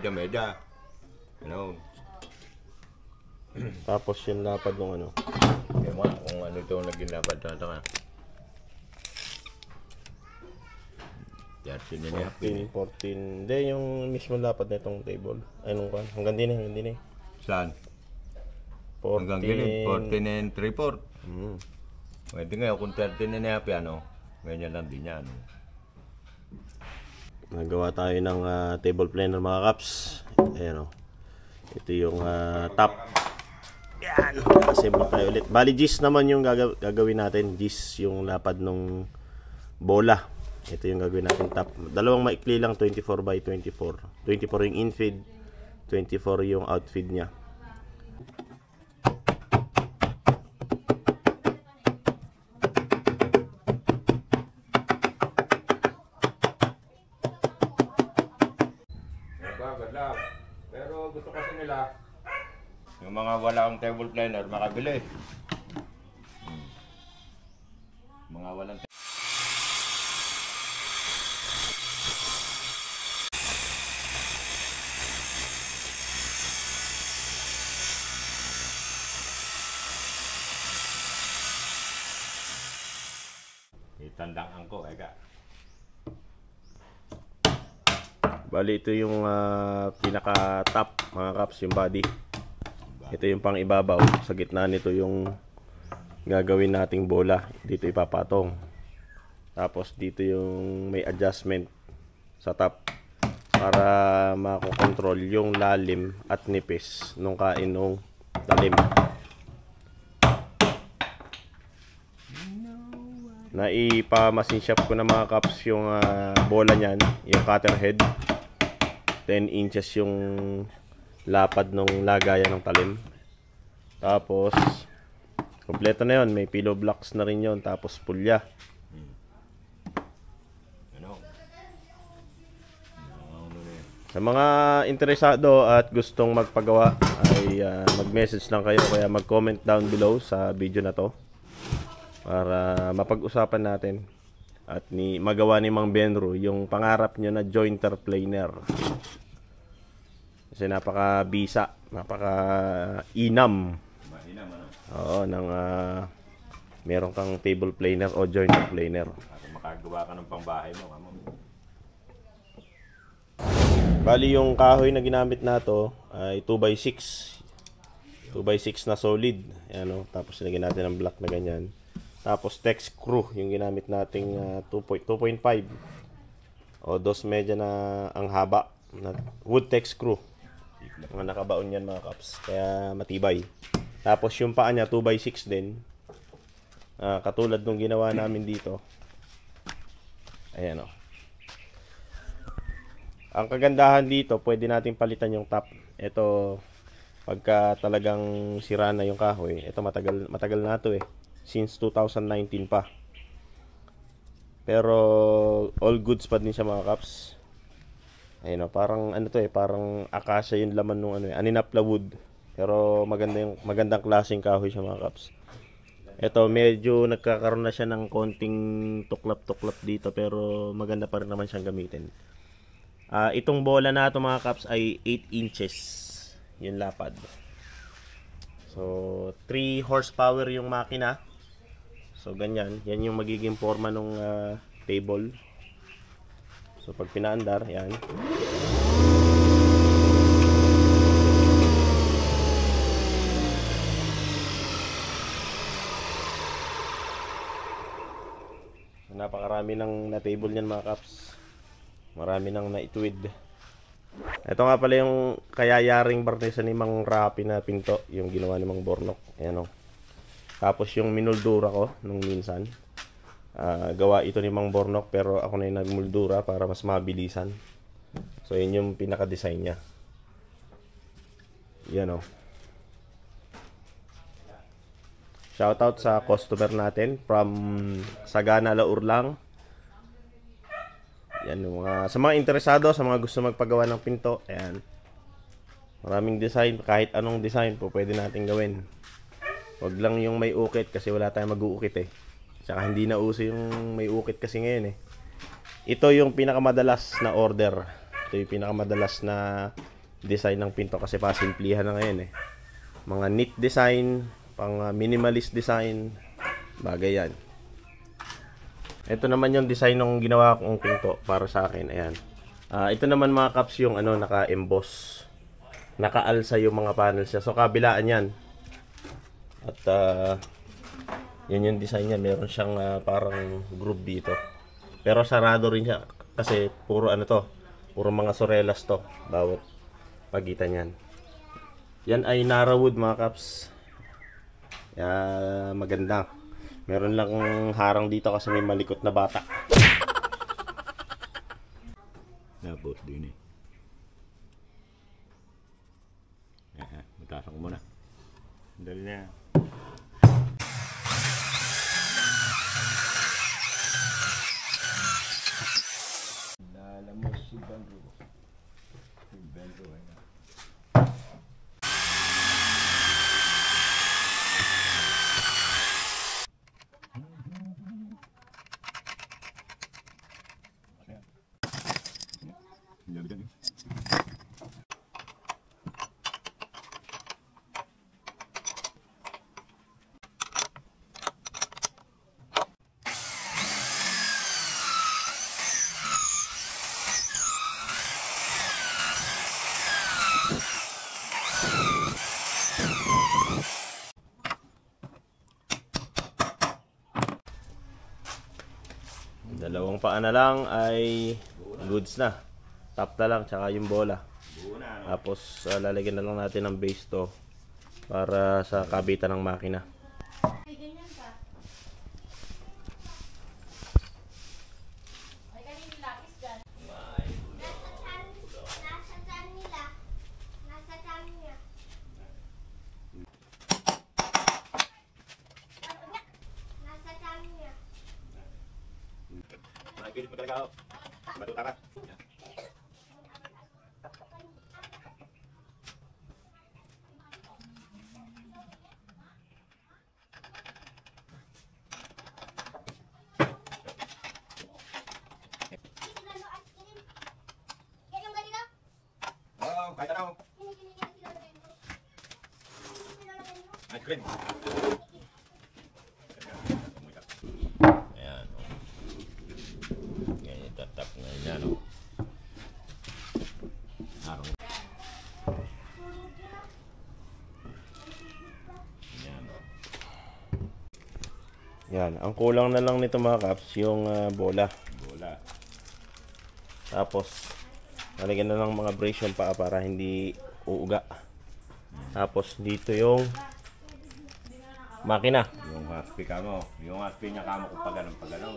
Media. Ano? Tapos yung lapad ng ano. Kaya mo kung ano ito naging lapad na ito ka. 14. Hindi, yung mismo lapad na itong table. Ay, nung kan. Hanggang din eh. Saan? 14. Hanggang gilid, 14 and 3/4. Pwede nga, kung 13 and a half yan, ganyan lang din yan. Nagawa tayo ng table planner mga kaps. Ayan o. Ito yung top. Yan. Assemble tayo ulit. Bali G's naman yung gagawin natin. G's yung lapad ng bola. Ito yung gagawin natin top. Dalawang maikli lang, 24x24. 24 yung in-feed, 24 yung out-feed nya. Pero gusto kasi nila yung mga walang table planner makabili. Mga walang itandaan ko eka. Bali ito yung pinaka top mga kaps, yung body. Ito yung pang ibabaw. Sa gitna nito yung gagawin nating bola. Dito ipapatong. Tapos dito yung may adjustment sa top para makokontrol yung lalim at nipis nung kain nung talim. Naipa-machine shop ko na mga kaps yung bola niyan, yung cutter head. 10 inches yung lapad ng lagayan ng talim. Tapos kompleto na yon, may pillow blocks na rin yon, tapos pulya. Sa mga interesado at gustong magpagawa ay mag-message lang kayo, kaya mag-comment down below sa video na to para mapag-usapan natin at magawa ni Mang Benro yung pangarap nyo na jointer planer. Kasi napaka-bisa, napaka-inam. Oo, ng meron kang table planer o jointer planer. Makagawa ka ng pangbahay mo. Bali yung kahoy na ginamit nato ay 2x6. 2x6 na solid. Ayan, tapos lagyan natin ng block na ganyan. Tapos tex screw yung ginamit nating 2.5 o 2.5 na ang haba na wood tex screw. Mga nakabaon yan mga kaps, kaya matibay. Tapos yung paa niya 2x6 din, katulad nung ginawa namin dito. Ayan o. Ang kagandahan dito, pwede natin palitan yung top. Ito, pagka talagang sira na yung kahoy, ito matagal na to eh, since 2019 pa. Pero all goods pa din siya mga kaps. Ayun o, parang ano to eh, parang acacia yung laman nung ano eh, aninapla wood. Pero magandang klaseng kahoy siya mga kaps. Ito medyo nagkakaroon na siya ng konting tuklap-tuklap dito, pero maganda pa rin naman siyang gamitin. Itong bola na ito mga kaps ay 8 inches yung lapad. So 3 horsepower yung makina. So ganyan, yan yung magiging forma ng table. So pag pinaandar, yan. Napakarami ng na-table niyan mga kaps. Marami nang naitwid. Ito nga pala yung kayayaring barnesa ni Mang Rapi na pinto, yung ginawa ni Mang Bornok. Ayan o. Tapos yung minuldura ko nung minsan, gawa ito ni Mang Bornok, pero ako na yung nagmuldura para mas mabilisan. So yun yung pinaka-design niya. Yan o. Shoutout sa customer natin from Sagana, Laurlang. Yan yung sa mga interesado, sa mga gusto magpagawa ng pinto, ayan. Maraming design, kahit anong design po pwede natin gawin. Wag lang yung may ukit, kasi wala tayong mag-uukit eh. Tsaka hindi na uso yung may ukit kasi ngayon eh. Ito yung pinakamadalas na order. Ito yung pinakamadalas na design ng pinto kasi pasimplihan na ngayon eh. Mga neat design, pang minimalist design, bagay yan. Ito naman yung design ng ginawa kong pinto para sa akin. Ayan. Ito naman mga kaps yung ano, naka-emboss. Naka-alsa yung mga panels niya. So kabilaan yan. At yan yung design niya. Meron siyang parang groove dito. Pero sarado rin siya. Kasi puro ano to. Puro mga sorelas to. Bawat pagitan yan. Yan ay Narrowwood mga kaps. Maganda. Meron lang harang dito kasi may malikot na bata. Napos din eh. Matasak mo na. Dali na. Alam mo si Bandro. Si Bandro ay na. Dalawang paa na lang ay goods na. Tap na lang, tsaka yung bola. Tapos lalagyan na lang natin ng base to para sa kabitan ng makina. Ay, ganyan ka. Ay, kanina lapis dyan. Nasa tiyan nila. Nasa tiyan niya. Nasa tiyan niya. Pilit mo talaga ako. Matuta ka. Yan yung ganito? Oo, kahit ano. Ice cream. Ayan. Ngayon, tatap ngayon yan. Harong. Ayan. Yan, ang kulang na lang nito mga kaps yung bola. Bola. Tapos lalagyan na lang mga brace yung paa para hindi uuga. Tapos dito yung makina. Yung haspi ka mo. Yung haspi niya kamo kung pag-ganon.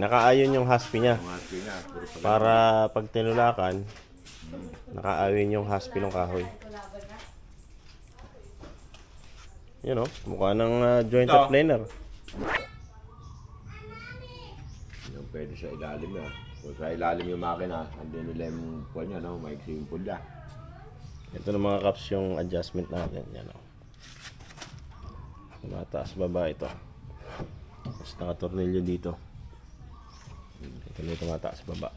Nakaayon yung haspi niya. Yung haspi niya. Puro pag-ganon. Para pag tinulakan, nakaayon yung haspi ng kahoy. Yun o, mukha ng jointed Ito. planer. Yung pwede sa ilalim yan. Kung sa ilalim yung makina, andun nila yung kuwan niya, no? Maiksi yung pulya. Ito na mga kaps yung adjustment natin. Yan o. Mataas baba ito. Tapos nakatornilyo dito. Ito na ito mataas baba.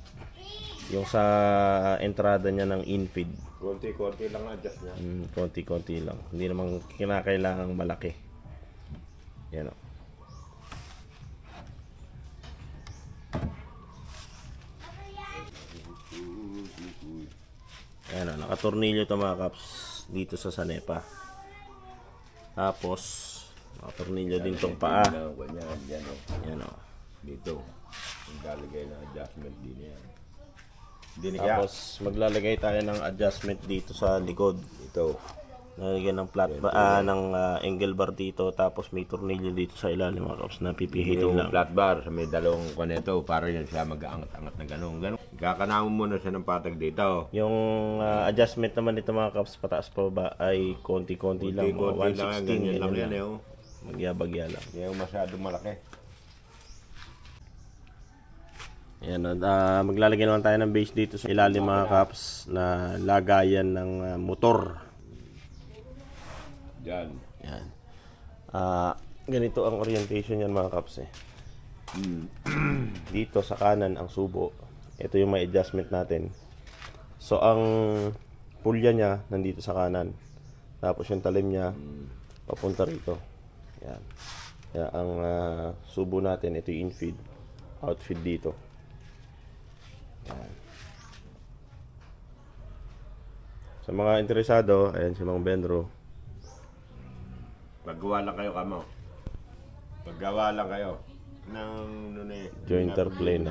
Yung sa entrada niya ng infeed. Konti-konti lang adjust niya. Konti-konti lang. Hindi naman kinakailangang malaki. Yan o. Ayan o, nakatornilyo ito mga kaps dito sa sanepa. Tapos nakatornilyo din tong paa. Yan o. Yan o. Dito. Yung lalagay ng adjustment din yan. Hindi na kaya. Tapos maglalagay tayo ng adjustment dito sa likod. Ito. Lalagyan ng ng angle bar dito. Tapos may tornilyo dito sa ilalim mga kaps na pipihitin Yung lang. flat bar sa may dalawang kuneto para yan siya mag-aangat-angat na gano'n. Kakanamon mo na siya ng patag dito. Yung adjustment naman nito mga kaps pataas pa ba ay konti-konti lang. Konti-konti lang, 116 ganyan lang ganyan yan lang. Magyabagya lang. Hindi yung masyadong malaki. Yan, maglalagay naman tayo ng base dito sa ilalim mga kaps na lagayan ng motor. Yan. Yan. Ganito ang orientation yan mga kaps eh. Dito sa kanan ang subo. Ito yung may adjustment natin. So ang pulya niya nandito sa kanan. Tapos yung talim niya papunta rito. Yan. Kaya ang subo natin, ito yung infeed. Outfeed dito. Yan. Sa mga interesado, ayan si Mang Benro. Paggawa lang kayo kamo. Paggawa lang kayo ng Jointer plane.